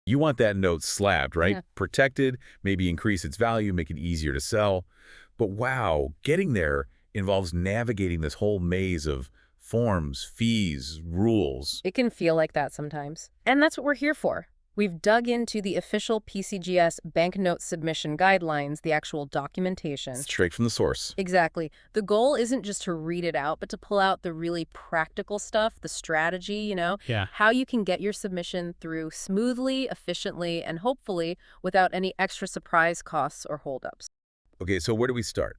You want that note slabbed, right? Yeah. Protected, maybe increase its value, make it easier to sell. But wow, getting there involves navigating this whole maze of forms, fees, rules. It can feel like that sometimes. And that's what we're here for. We've dug into the official PCGS banknote submission guidelines, the actual documentation. Straight from the source. Exactly. The goal isn't just to read it out, but to pull out the really practical stuff, the strategy, Yeah. how you can get your submission through smoothly, efficiently, and hopefully without any extra surprise costs or holdups. Okay, so where do we start?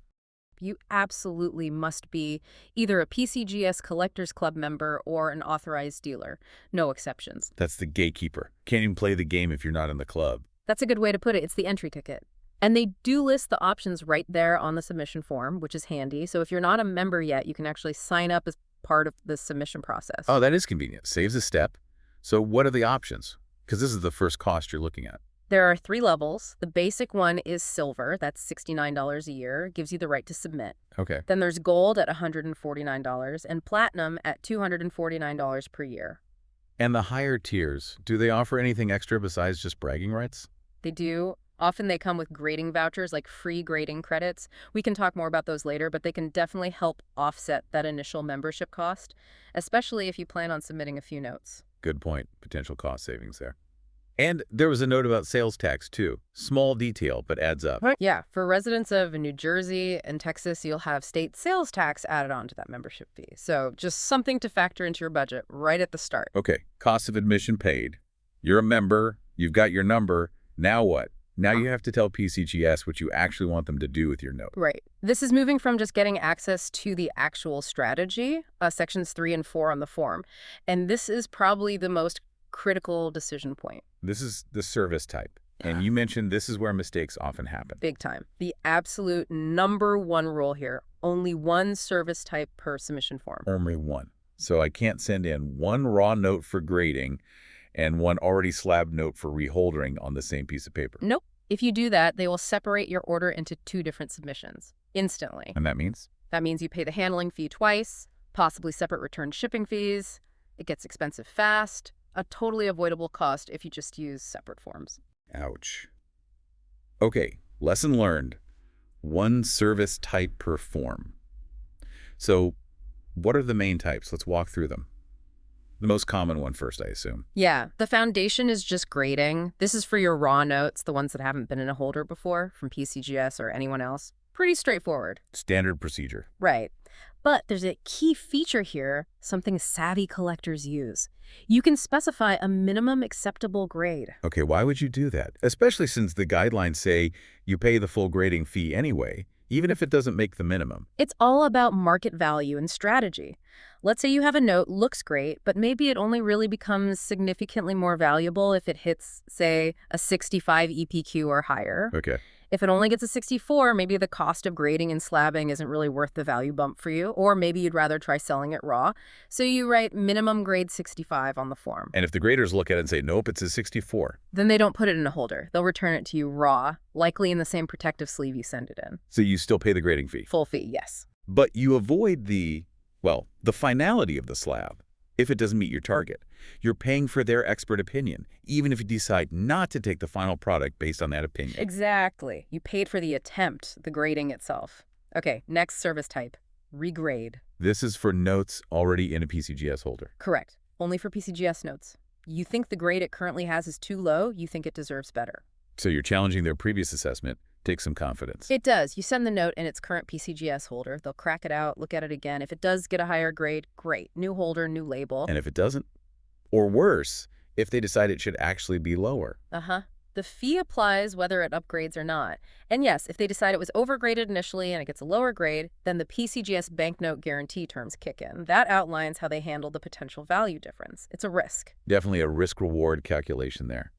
You absolutely must be either a PCGS Collectors Club member or an authorized dealer. No exceptions. That's the gatekeeper. Can't even play the game if you're not in the club. That's a good way to put it. It's the entry ticket. And they do list the options right there on the submission form, which is handy. So if you're not a member yet, you can actually sign up as part of the submission process. Oh, that is convenient. Saves a step. So what are the options? Because this is the first cost you're looking at. There are 3 levels. The basic one is silver. That's $69 a year. Gives you the right to submit. Okay. Then there's gold at $149 and platinum at $249 per year. And the higher tiers, do they offer anything extra besides just bragging rights? They do. Often they come with grading vouchers, like free grading credits. We can talk more about those later, but they can definitely help offset that initial membership cost, especially if you plan on submitting a few notes. Good point. Potential cost savings there. And there was a note about sales tax, too. Small detail, but adds up. Yeah, for residents of New Jersey and Texas, you'll have state sales tax added on to that membership fee. So just something to factor into your budget right at the start. Okay, cost of admission paid. You're a member. You've got your number. Now what? Now you have to tell PCGS what you actually want them to do with your note. Right. This is moving from just getting access to the actual strategy, sections 3 and 4 on the form. And this is probably the most critical decision point. This is the service type. And you mentioned this is where mistakes often happen. Big time. The absolute #1 rule here, only one service type per submission form. Only one. So I can't send in one raw note for grading and one already slabbed note for reholdering on the same piece of paper. Nope. If you do that, they will separate your order into 2 different submissions instantly. And that means? That means you pay the handling fee twice, possibly separate return shipping fees. It gets expensive fast. A totally avoidable cost if you just use separate forms. Ouch. Okay, lesson learned. One service type per form. So what are the main types? Let's walk through them. The most common one first, I assume. Yeah, the foundation is just grading. This is for your raw notes, the ones that haven't been in a holder before from PCGS or anyone else. Pretty straightforward. Standard procedure. Right. But there's a key feature here, something savvy collectors use. You can specify a minimum acceptable grade. Okay, why would you do that? Especially since the guidelines say you pay the full grading fee anyway, even if it doesn't make the minimum. It's all about market value and strategy. Let's say you have a note, looks great, but maybe it only really becomes significantly more valuable if it hits, say, a 65 EPQ or higher. Okay. If it only gets a 64, maybe the cost of grading and slabbing isn't really worth the value bump for you, or maybe you'd rather try selling it raw. So you write minimum grade 65 on the form. And if the graders look at it and say, nope, it's a 64. Then they don't put it in a holder. They'll return it to you raw, likely in the same protective sleeve you send it in. So you still pay the grading fee. Full fee, yes. But you avoid the finality of the slab if it doesn't meet your target. You're paying for their expert opinion, even if you decide not to take the final product based on that opinion. Exactly. You paid for the attempt, the grading itself. Okay, next service type, regrade. This is for notes already in a PCGS holder. Correct. Only for PCGS notes. You think the grade it currently has is too low, you think it deserves better. So you're challenging their previous assessment. Take some confidence. It does. You send the note in its current PCGS holder. They'll crack it out, look at it again. If it does get a higher grade, great. New holder, new label. And if it doesn't? Or worse, if they decide it should actually be lower. The fee applies whether it upgrades or not. And yes, if they decide it was overgraded initially and it gets a lower grade, then the PCGS banknote guarantee terms kick in. That outlines how they handle the potential value difference. It's a risk. Definitely a risk-reward calculation there.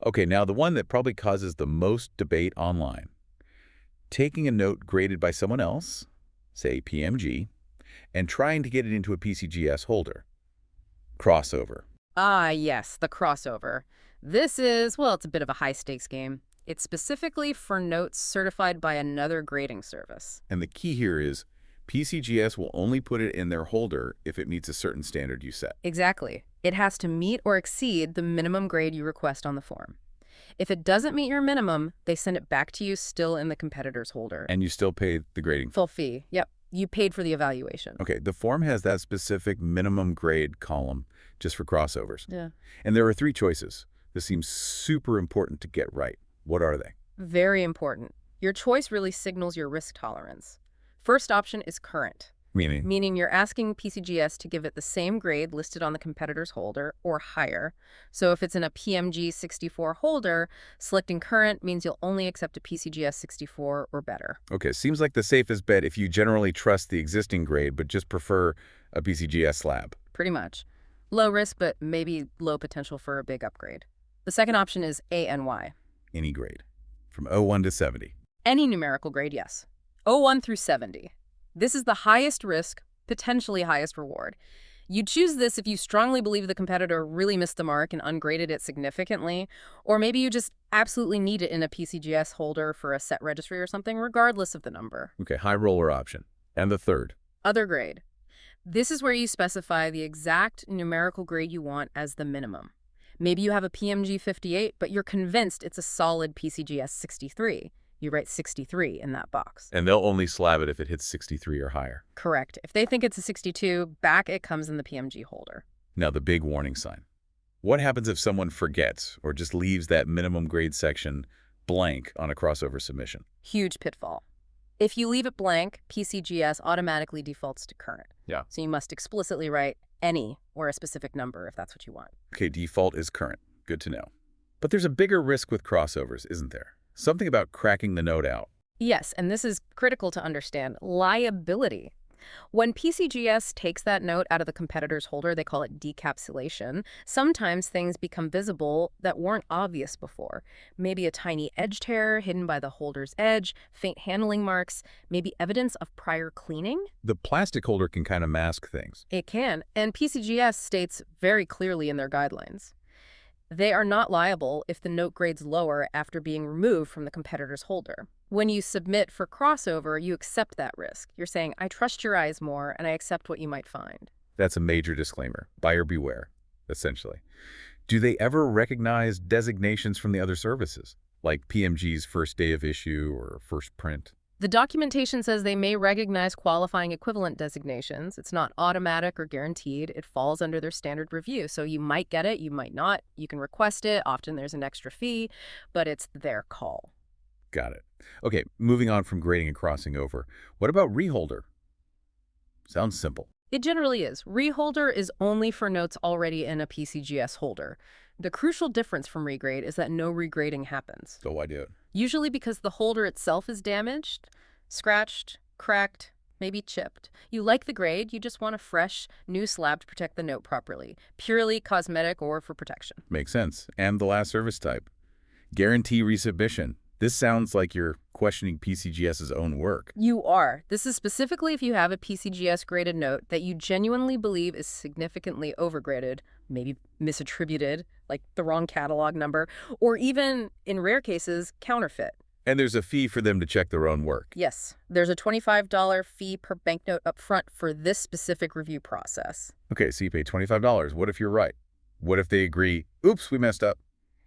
Okay, now the one that probably causes the most debate online. Taking a note graded by someone else, say PMG, and trying to get it into a PCGS holder. Crossover. Ah, yes, the crossover. This is, well, it's a bit of a high-stakes game. It's specifically for notes certified by another grading service. And the key here is PCGS will only put it in their holder if it meets a certain standard you set. Exactly. It has to meet or exceed the minimum grade you request on the form. If it doesn't meet your minimum, they send it back to you still in the competitor's holder. And you still pay the grading. Full fee. Yep. You paid for the evaluation. Okay, the form has that specific minimum grade column just for crossovers. Yeah. And there are 3 choices. This seems super important to get right. What are they? Very important. Your choice really signals your risk tolerance. First option is current, Meaning? meaning you're asking PCGS to give it the same grade listed on the competitor's holder or higher. So if it's in a PMG 64 holder, selecting current means you'll only accept a PCGS 64 or better. Okay, seems like the safest bet if you generally trust the existing grade but just prefer a PCGS slab. Pretty much. Low risk, but maybe low potential for a big upgrade. The second option is ANY. Any grade. From 01 to 70. Any numerical grade, yes. 01 through 70. This is the highest risk, potentially highest reward. You'd choose this if you strongly believe the competitor really missed the mark and ungraded it significantly, or maybe you just absolutely need it in a PCGS holder for a set registry or something, regardless of the number. Okay, high roller option. And the third. Other grade. This is where you specify the exact numerical grade you want as the minimum. Maybe you have a PMG 58, but you're convinced it's a solid PCGS 63. You write 63 in that box. And they'll only slab it if it hits 63 or higher. Correct. If they think it's a 62, back it comes in the PMG holder. Now, the big warning sign. What happens if someone forgets or just leaves that minimum grade section blank on a crossover submission? Huge pitfall. If you leave it blank, PCGS automatically defaults to current. Yeah. So you must explicitly write any or a specific number if that's what you want. Okay, default is current. Good to know. But there's a bigger risk with crossovers, isn't there? Something about cracking the note out. Yes, and this is critical to understand. Liability. When PCGS takes that note out of the competitor's holder, they call it decapsulation. Sometimes things become visible that weren't obvious before. Maybe a tiny edge tear hidden by the holder's edge, faint handling marks, maybe evidence of prior cleaning. The plastic holder can kind of mask things. It can, and PCGS states very clearly in their guidelines. They are not liable if the note grades lower after being removed from the competitor's holder. When you submit for crossover, you accept that risk. You're saying, I trust your eyes more, and I accept what you might find. That's a major disclaimer. Buyer beware, essentially. Do they ever recognize designations from the other services, like PMG's first day of issue or first print? The documentation says they may recognize qualifying equivalent designations. It's not automatic or guaranteed. It falls under their standard review. So you might get it, you might not. You can request it. Often there's an extra fee, but it's their call. Got it. Okay, moving on from grading and crossing over. What about reholder? Sounds simple. It generally is. Reholder is only for notes already in a PCGS holder. The crucial difference from regrade is that no regrading happens. So why do it? Usually because the holder itself is damaged, scratched, cracked, maybe chipped. You like the grade, you just want a fresh, new slab to protect the note properly. Purely cosmetic or for protection. Makes sense. And the last service type. Guarantee resubmission. This sounds like you're questioning PCGS's own work. You are. This is specifically if you have a PCGS graded note that you genuinely believe is significantly overgraded, maybe misattributed, like the wrong catalog number, or even, in rare cases, counterfeit. And there's a fee for them to check their own work. Yes, there's a $25 fee per banknote up front for this specific review process. Okay, so you pay $25. What if you're right? What if they agree, oops, we messed up?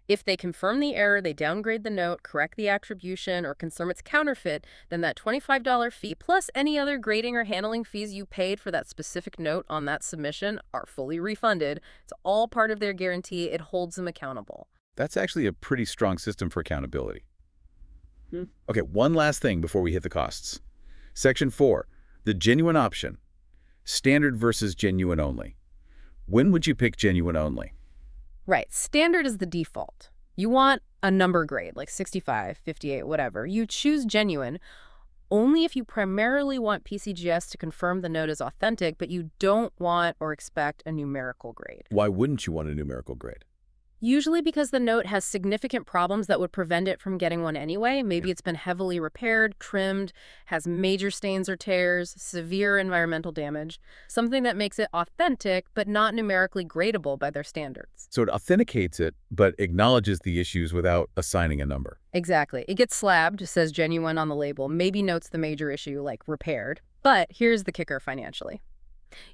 If they confirm the error, they downgrade the note, correct the attribution, or confirm it's counterfeit, then that $25 fee plus any other grading or handling fees you paid for that specific note on that submission are fully refunded. It's all part of their guarantee. It holds them accountable. That's actually a pretty strong system for accountability. Okay, one last thing before we hit the costs. Section 4, the genuine option. Standard versus genuine only. When would you pick genuine only? Right. Standard is the default. You want a number grade, like 65, 58, whatever. You choose genuine only if you primarily want PCGS to confirm the note is authentic, but you don't want or expect a numerical grade. Why wouldn't you want a numerical grade? Usually because the note has significant problems that would prevent it from getting one anyway. Maybe it's been heavily repaired, trimmed, has major stains or tears, severe environmental damage, something that makes it authentic but not numerically gradable by their standards. So it authenticates it, but acknowledges the issues without assigning a number. Exactly. It gets slabbed, says genuine on the label, maybe notes the major issue like repaired. But here's the kicker financially.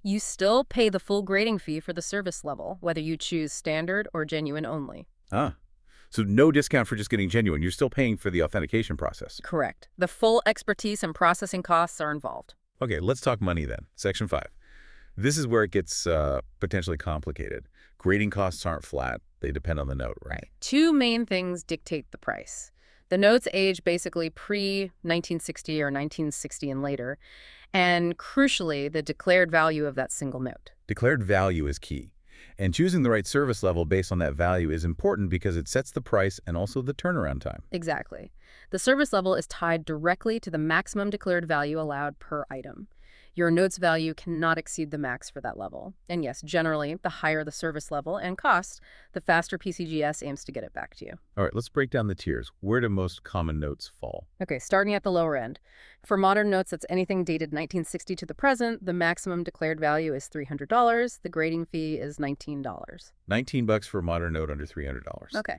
You still pay the full grading fee for the service level, whether you choose standard or genuine only. Ah, So no discount for just getting genuine. You're still paying for the authentication process. Correct. The full expertise and processing costs are involved. Okay, let's talk money then. Section 5. This is where it gets potentially complicated. Grading costs aren't flat. They depend on the note, right? Two main things dictate the price. The note's age basically pre-1960 or 1960 and later, and crucially, the declared value of that single note. Declared value is key. And choosing the right service level based on that value is important because it sets the price and also the turnaround time. Exactly. The service level is tied directly to the maximum declared value allowed per item. Your note's value cannot exceed the max for that level. And yes, generally, the higher the service level and cost, the faster PCGS aims to get it back to you. All right, let's break down the tiers. Where do most common notes fall? Okay, starting at the lower end. For modern notes that's anything dated 1960 to the present, the maximum declared value is $300. The grading fee is $19. $19 for a modern note under $300. Okay.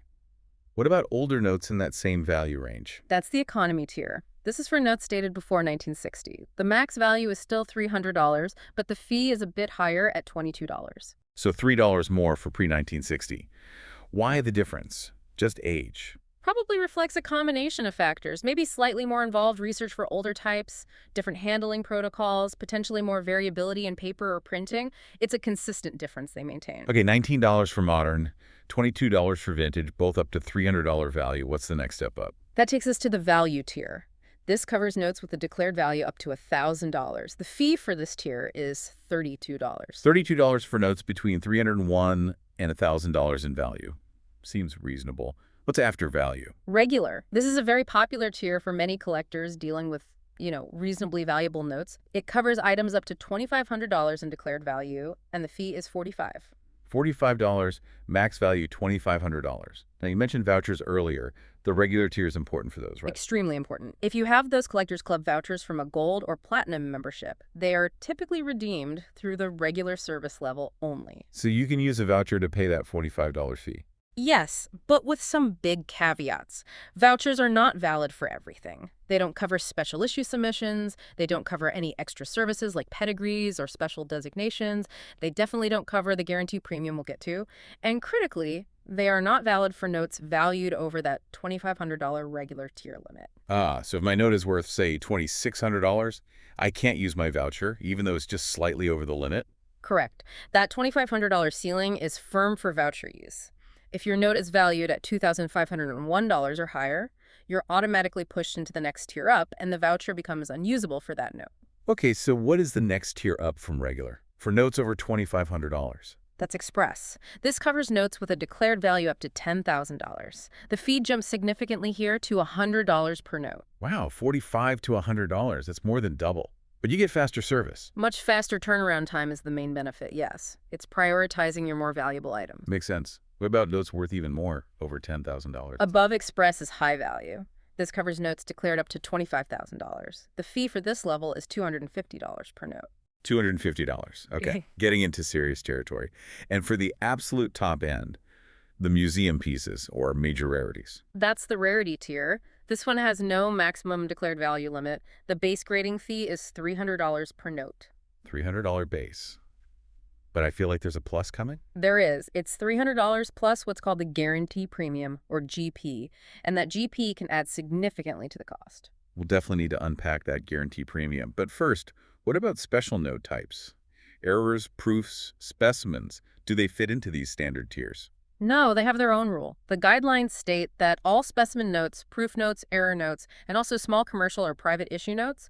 What about older notes in that same value range? That's the economy tier. This is for notes dated before 1960. The max value is still $300, but the fee is a bit higher at $22. So $3 more for pre-1960. Why the difference? Just age. Probably reflects a combination of factors, maybe slightly more involved research for older types, different handling protocols, potentially more variability in paper or printing. It's a consistent difference they maintain. Okay, $19 for modern, $22 for vintage, both up to $300 value. What's the next step up? That takes us to the value tier. This covers notes with a declared value up to $1,000. The fee for this tier is $32. $32 for notes between $301 and $1,000 in value. Seems reasonable. What's after value? Regular. This is a very popular tier for many collectors dealing with, reasonably valuable notes. It covers items up to $2,500 in declared value, and the fee is $45. $45, max value $2,500. Now, you mentioned vouchers earlier. The regular tier is important for those, right? Extremely important. If you have those Collectors Club vouchers from a gold or platinum membership, they are typically redeemed through the regular service level only. So you can use a voucher to pay that $45 fee. Yes, but with some big caveats. Vouchers are not valid for everything. They don't cover special issue submissions. They don't cover any extra services like pedigrees or special designations. They definitely don't cover the guarantee premium we'll get to. And critically, they are not valid for notes valued over that $2,500 regular tier limit. So if my note is worth, say, $2,600, I can't use my voucher, even though it's just slightly over the limit? Correct. That $2,500 ceiling is firm for voucher use. If your note is valued at $2,501 or higher, you're automatically pushed into the next tier up, and the voucher becomes unusable for that note. Okay, so what is the next tier up from regular? For notes over $2,500? That's Express. This covers notes with a declared value up to $10,000. The fee jumps significantly here to $100 per note. Wow, $45 to $100. That's more than double. But you get faster service. Much faster turnaround time is the main benefit, yes. It's prioritizing your more valuable items. Makes sense. What about notes worth even more, over $10,000? Above Express is high value. This covers notes declared up to $25,000. The fee for this level is $250 per note. $250. Okay, getting into serious territory. And for the absolute top end, the museum pieces or major rarities. That's the rarity tier. This one has no maximum declared value limit. The base grading fee is $300 per note. $300 base. But I feel like there's a plus coming? There is. It's $300 plus what's called the guarantee premium, or GP, and that GP can add significantly to the cost. We'll definitely need to unpack that guarantee premium. But first, what about special note types? Errors, proofs, specimens, do they fit into these standard tiers? No, they have their own rule. The guidelines state that all specimen notes, proof notes, error notes, and also small commercial or private issue notes,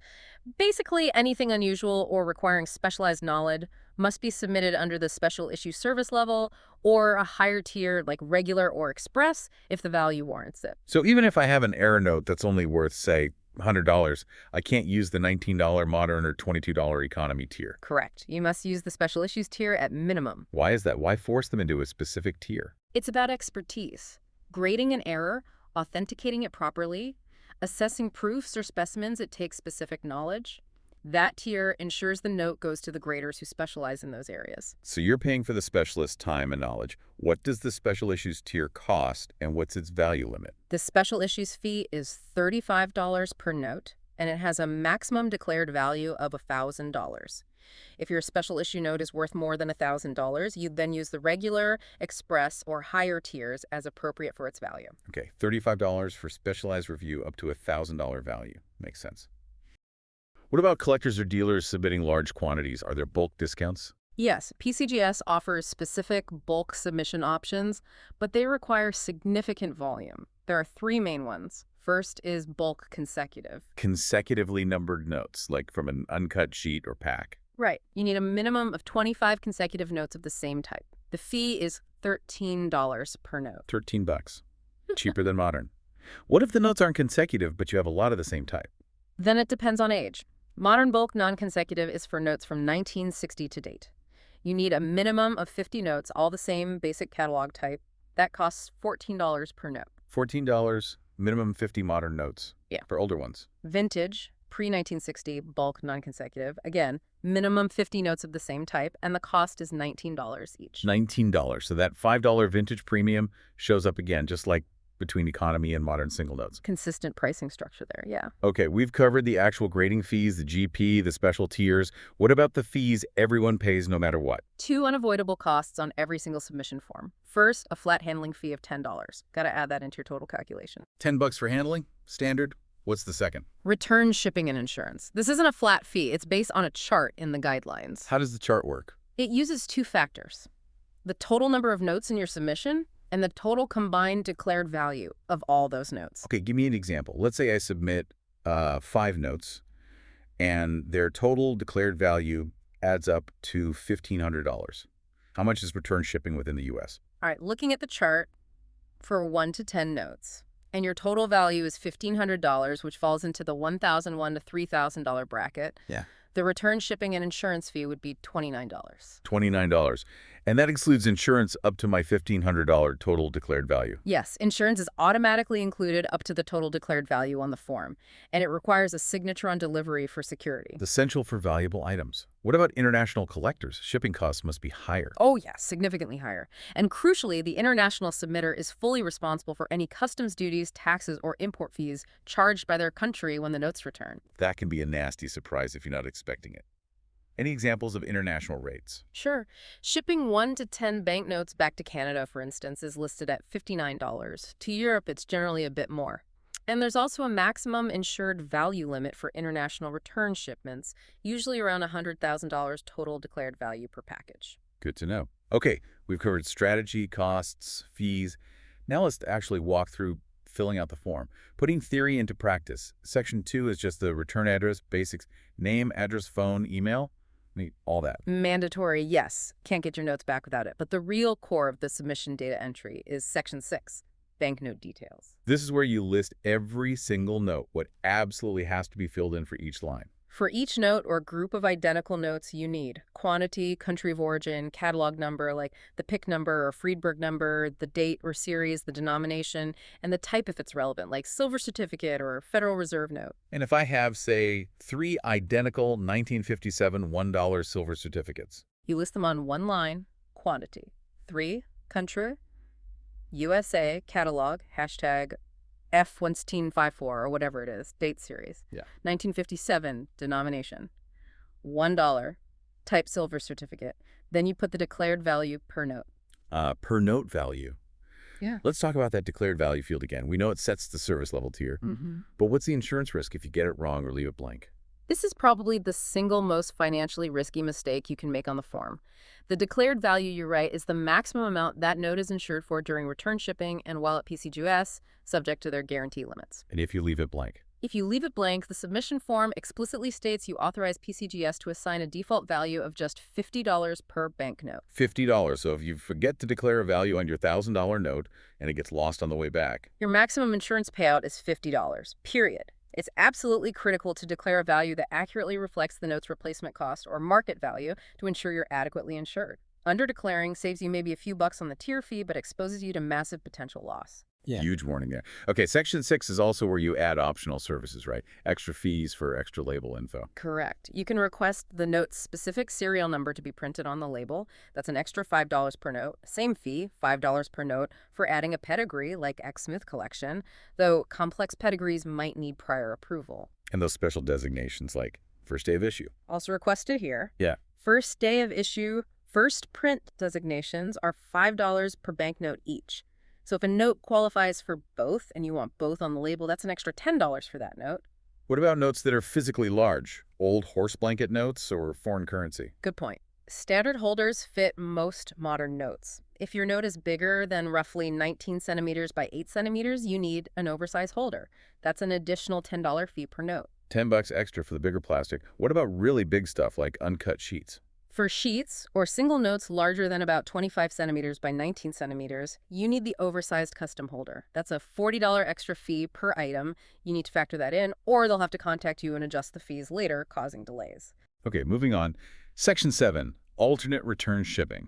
basically anything unusual or requiring specialized knowledge, must be submitted under the special issue service level or a higher tier like regular or express if the value warrants it. So even if I have an error note that's only worth, say, $100, I can't use the $19 modern or $22 economy tier. Correct. You must use the special issues tier at minimum. Why is that? Why force them into a specific tier? It's about expertise. Grading an error, authenticating it properly, assessing proofs or specimens, it takes specific knowledge. That tier ensures the note goes to the graders who specialize in those areas. So you're paying for the specialist's time and knowledge. What does the special issues tier cost, and what's its value limit? The special issues fee is $35 per note, and it has a maximum declared value of $1,000. If your special issue note is worth more than $1,000, you'd then use the regular, express, or higher tiers as appropriate for its value. Okay, $35 for specialized review up to $1,000 value. Makes sense. What about collectors or dealers submitting large quantities? Are there bulk discounts? Yes, PCGS offers specific bulk submission options, but they require significant volume. There are three main ones. First is bulk consecutive. Consecutively numbered notes, like from an uncut sheet or pack. Right. You need a minimum of 25 consecutive notes of the same type. The fee is $13 per note. 13 bucks. Cheaper than modern. What if the notes aren't consecutive, but you have a lot of the same type? Then it depends on age. Modern bulk non-consecutive is for notes from 1960 to date. You need a minimum of 50 notes, all the same basic catalog type. That costs $14 per note. $14, minimum 50 modern notes. Yeah. For older ones. Vintage, pre-1960, bulk non-consecutive. Again, minimum 50 notes of the same type, and the cost is $19 each. $19. So that $5 vintage premium shows up again, just like between economy and modern single notes. Consistent pricing structure there, yeah. Okay, we've covered the actual grading fees, the GP, the special tiers. What about the fees everyone pays no matter what? Two unavoidable costs on every single submission form. First, a flat handling fee of $10. Got to add that into your total calculation. 10 bucks for handling? Standard? What's the second? Return shipping and insurance. This isn't a flat fee. It's based on a chart in the guidelines. How does the chart work? It uses two factors: the total number of notes in your submission and the total combined declared value of all those notes. Okay, give me an example. Let's say I submit 5 notes, and their total declared value adds up to $1,500. How much is return shipping within the U.S.? All right, looking at the chart for 1 to 10 notes, and your total value is $1,500, which falls into the $1,001 to $3,000 bracket. Yeah. The return shipping and insurance fee would be $29. $29. And that excludes insurance up to my $1,500 total declared value. Yes, insurance is automatically included up to the total declared value on the form, and it requires a signature on delivery for security. It's essential for valuable items. What about international collectors? Shipping costs must be higher. Oh, yes, significantly higher. And crucially, the international submitter is fully responsible for any customs duties, taxes, or import fees charged by their country when the notes return. That can be a nasty surprise if you're not expecting it. Any examples of international rates? Sure. Shipping 1 to 10 banknotes back to Canada, for instance, is listed at $59. To Europe, it's generally a bit more. And there's also a maximum insured value limit for international return shipments, usually around $100,000 total declared value per package. Good to know. Okay, we've covered strategy, costs, fees. Now let's actually walk through filling out the form. Putting theory into practice. Section 2 is just the return address, basics, name, address, phone, email. All that. Mandatory, yes. Can't get your notes back without it. But the real core of the submission data entry is Section 6, banknote details. This is where you list every single note, what absolutely has to be filled in for each line. For each note or group of identical notes you need quantity, country of origin, catalog number like the PIC number or Friedberg number, the date or series, the denomination, and the type if it's relevant, like silver certificate or Federal Reserve note. And if I have, say, 3 identical 1957 $1 silver certificates, you list them on one line, quantity. 3, country, USA, catalog, hashtag F1754 or whatever it is, date series. Yeah. 1957, denomination. $1, type silver certificate. Then you put the declared value per note. Per note value. Yeah. Let's talk about that declared value field again. We know it sets the service level tier, but what's the insurance risk if you get it wrong or leave it blank? This is probably the single most financially risky mistake you can make on the form. The declared value you write is the maximum amount that note is insured for during return shipping and while at PCGS, subject to their guarantee limits. And if you leave it blank? If you leave it blank, the submission form explicitly states you authorize PCGS to assign a default value of just $50 per banknote. $50. So if you forget to declare a value on your $1,000 note and it gets lost on the way back, your maximum insurance payout is $50, period. It's absolutely critical to declare a value that accurately reflects the note's replacement cost or market value to ensure you're adequately insured. Under-declaring saves you maybe a few bucks on the tier fee, but exposes you to massive potential loss. Yeah. Huge warning there. Okay, Section 6 is also where you add optional services, right? Extra fees for extra label info. Correct. You can request the note's specific serial number to be printed on the label. That's an extra $5 per note. Same fee, $5 per note, for adding a pedigree like X Smith Collection, though complex pedigrees might need prior approval. And those special designations like First day of issue. Also requested here. Yeah. First day of issue, first print designations are $5 per banknote each. So if a note qualifies for both and you want both on the label, that's an extra $10 for that note. What about notes that are physically large? Old horse blanket notes or foreign currency? Good point. Standard holders fit most modern notes. If your note is bigger than roughly 19 centimeters by 8 centimeters, you need an oversized holder. That's an additional $10 fee per note. $10 extra for the bigger plastic. What about really big stuff like uncut sheets? For sheets or single notes larger than about 25 centimeters by 19 centimeters, you need the oversized custom holder. That's a $40 extra fee per item. You need to factor that in, or they'll have to contact you and adjust the fees later, causing delays. Okay, moving on. Section 7, alternate return shipping.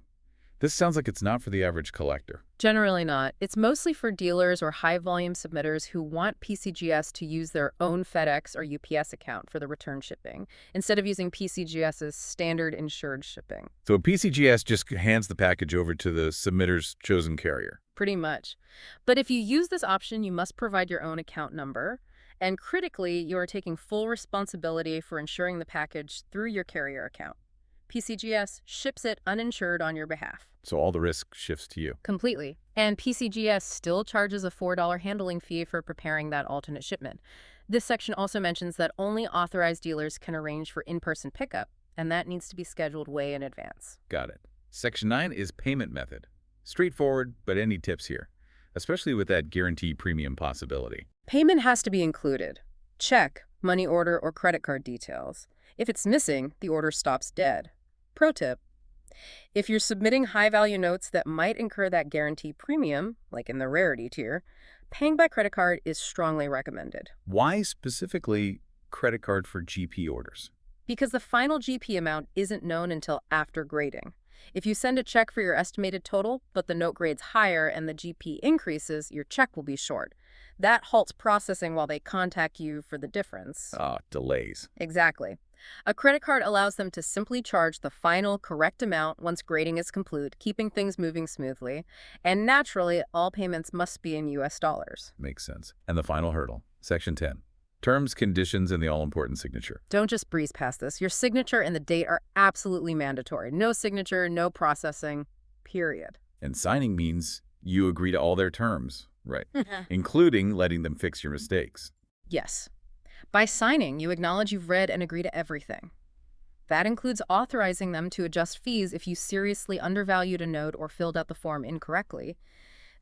This sounds like it's not for the average collector. Generally not. It's mostly for dealers or high-volume submitters who want PCGS to use their own FedEx or UPS account for the return shipping, instead of using PCGS's standard insured shipping. So PCGS just hands the package over to the submitter's chosen carrier. Pretty much. But if you use this option, you must provide your own account number. And critically, you are taking full responsibility for insuring the package through your carrier account. PCGS ships it uninsured on your behalf. So all the risk shifts to you. Completely. And PCGS still charges a $4 handling fee for preparing that alternate shipment. This section also mentions that only authorized dealers can arrange for in-person pickup, and that needs to be scheduled way in advance. Got it. Section 9 is payment method. Straightforward, but any tips here, especially with that guarantee premium possibility. Payment has to be included. Check, money order, or credit card details. If it's missing, the order stops dead. Pro tip: if you're submitting high-value notes that might incur that guarantee premium, like in the rarity tier, paying by credit card is strongly recommended. Why specifically credit card for GP orders? Because the final GP amount isn't known until after grading. If you send a check for your estimated total, but the note grades higher and the GP increases, your check will be short. That halts processing while they contact you for the difference. Delays. Exactly. A credit card allows them to simply charge the final correct amount once grading is complete, keeping things moving smoothly. And naturally, all payments must be in US dollars. Makes sense. And the final hurdle, Section 10. Terms, conditions, and the all-important signature. Don't just breeze past this. Your signature and the date are absolutely mandatory. No signature, no processing, period. And signing means you agree to all their terms, right? Including letting them fix your mistakes. Yes. By signing, you acknowledge you've read and agree to everything. That includes authorizing them to adjust fees if you seriously undervalued a note or filled out the form incorrectly.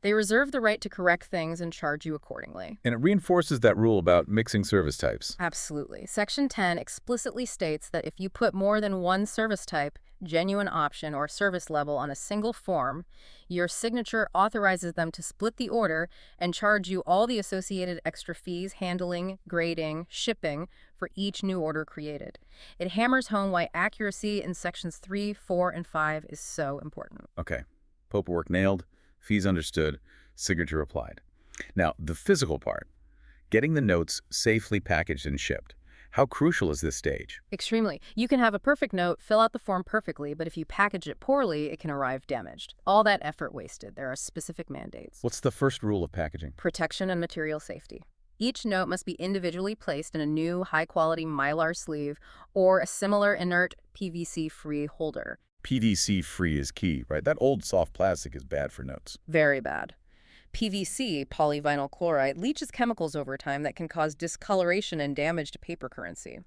They reserve the right to correct things and charge you accordingly. And it reinforces that rule about mixing service types. Absolutely. Section 10 explicitly states that if you put more than one service type, genuine option, or service level on a single form, your signature authorizes them to split the order and charge you all the associated extra fees, handling, grading, shipping for each new order created. It hammers home why accuracy in Sections 3, 4, and 5 is so important. Okay. Paperwork nailed. Fees understood, signature applied. Now, the physical part, getting the notes safely packaged and shipped. How crucial is this stage? Extremely. You can have a perfect note, fill out the form perfectly, but if you package it poorly, it can arrive damaged. All that effort wasted. There are specific mandates. What's the first rule of packaging? Protection and material safety. Each note must be individually placed in a new, high-quality Mylar sleeve or a similar inert PVC-free holder. PVC-free is key, right? That old soft plastic is bad for notes. Very bad. PVC, polyvinyl chloride, leaches chemicals over time that can cause discoloration and damage to paper currency.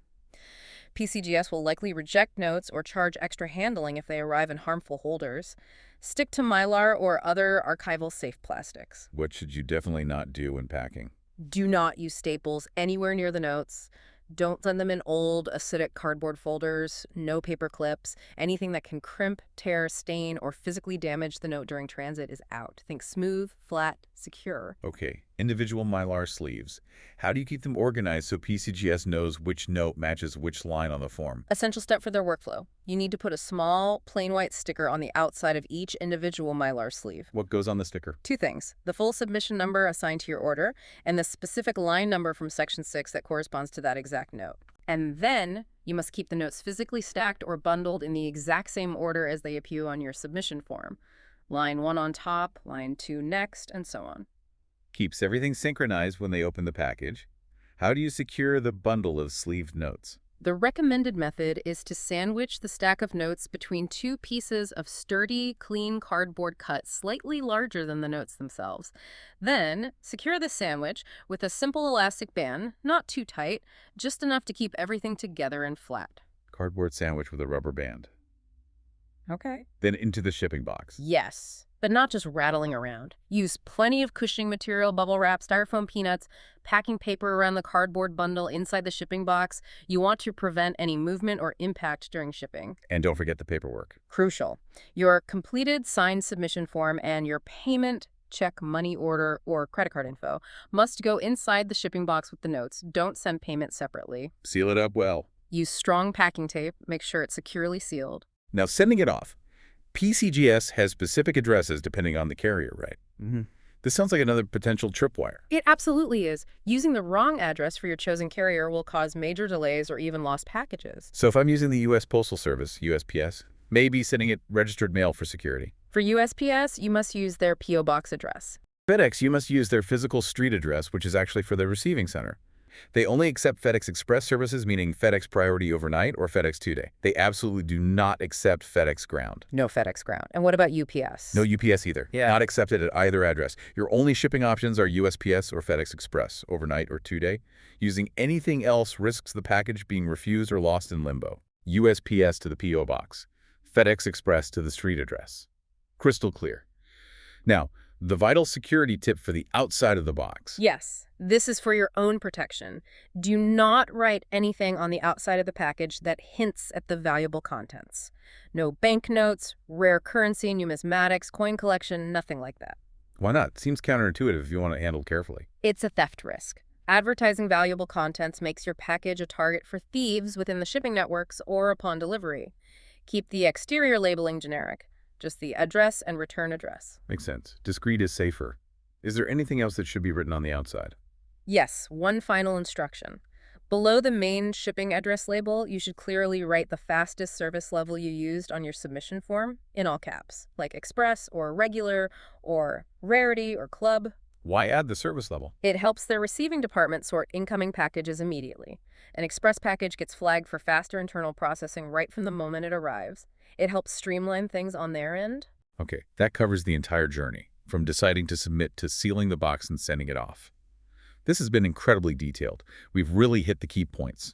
PCGS will likely reject notes or charge extra handling if they arrive in harmful holders. Stick to Mylar or other archival safe plastics. What should you definitely not do when packing? Do not use staples anywhere near the notes. Don't send them in old, acidic cardboard folders, no paper clips. Anything that can crimp, tear, stain, or physically damage the note during transit is out. Think smooth, flat, secure. Okay, individual Mylar sleeves. How do you keep them organized so PCGS knows which note matches which line on the form? Essential step for their workflow. You need to put a small, plain white sticker on the outside of each individual Mylar sleeve. What goes on the sticker? Two things: the full submission number assigned to your order and the specific line number from Section 6 that corresponds to that exact note. And then you must keep the notes physically stacked or bundled in the exact same order as they appear on your submission form. Line 1 on top, line 2 next, and so on. Keeps everything synchronized when they open the package. How do you secure the bundle of sleeved notes? The recommended method is to sandwich the stack of notes between two pieces of sturdy, clean cardboard cut slightly larger than the notes themselves. Then, secure the sandwich with a simple elastic band, not too tight, just enough to keep everything together and flat. Cardboard sandwich with a rubber band. Okay. Then into the shipping box. Yes, but not just rattling around. Use plenty of cushioning material, bubble wrap, styrofoam peanuts, packing paper around the cardboard bundle inside the shipping box. You want to prevent any movement or impact during shipping. And don't forget the paperwork. Crucial. Your completed signed submission form and your payment, check, money order, or credit card info must go inside the shipping box with the notes. Don't send payment separately. Seal it up well. Use strong packing tape. Make sure it's securely sealed. Now, sending it off. PCGS has specific addresses depending on the carrier, right? This sounds like another potential tripwire. It absolutely is. Using the wrong address for your chosen carrier will cause major delays or even lost packages. So if I'm using the U.S. Postal Service, USPS, maybe sending it registered mail for security. For USPS, you must use their P.O. Box address. FedEx, you must use their physical street address, which is actually for their receiving center. They only accept FedEx Express services, meaning FedEx Priority Overnight or FedEx 2-Day. They absolutely do not accept FedEx Ground. No FedEx Ground. And what about UPS? No UPS either. Not accepted at either address. Your only shipping options are USPS or FedEx Express, overnight or 2-day. Using anything else risks the package being refused or lost in limbo. USPS to the P.O. Box. FedEx Express to the street address. Crystal clear. Now, the vital security tip for the outside of the box. Yes, this is for your own protection. Do not write anything on the outside of the package that hints at the valuable contents. No banknotes, rare currency, numismatics, coin collection, nothing like that. Why not? Seems counterintuitive if you want it handled carefully. It's a theft risk. Advertising valuable contents makes your package a target for thieves within the shipping networks or upon delivery. Keep the exterior labeling generic. Just the address and return address. Makes sense. Discreet is safer. Is there anything else that should be written on the outside? Yes, one final instruction. Below the main shipping address label, you should clearly write the fastest service level you used on your submission form in all caps, like Express or Regular or Rarity or Club. Why add the service level? It helps their receiving department sort incoming packages immediately. An Express package gets flagged for faster internal processing right from the moment it arrives. It helps streamline things on their end. Okay, that covers the entire journey, from deciding to submit to sealing the box and sending it off. This has been incredibly detailed. We've really hit the key points.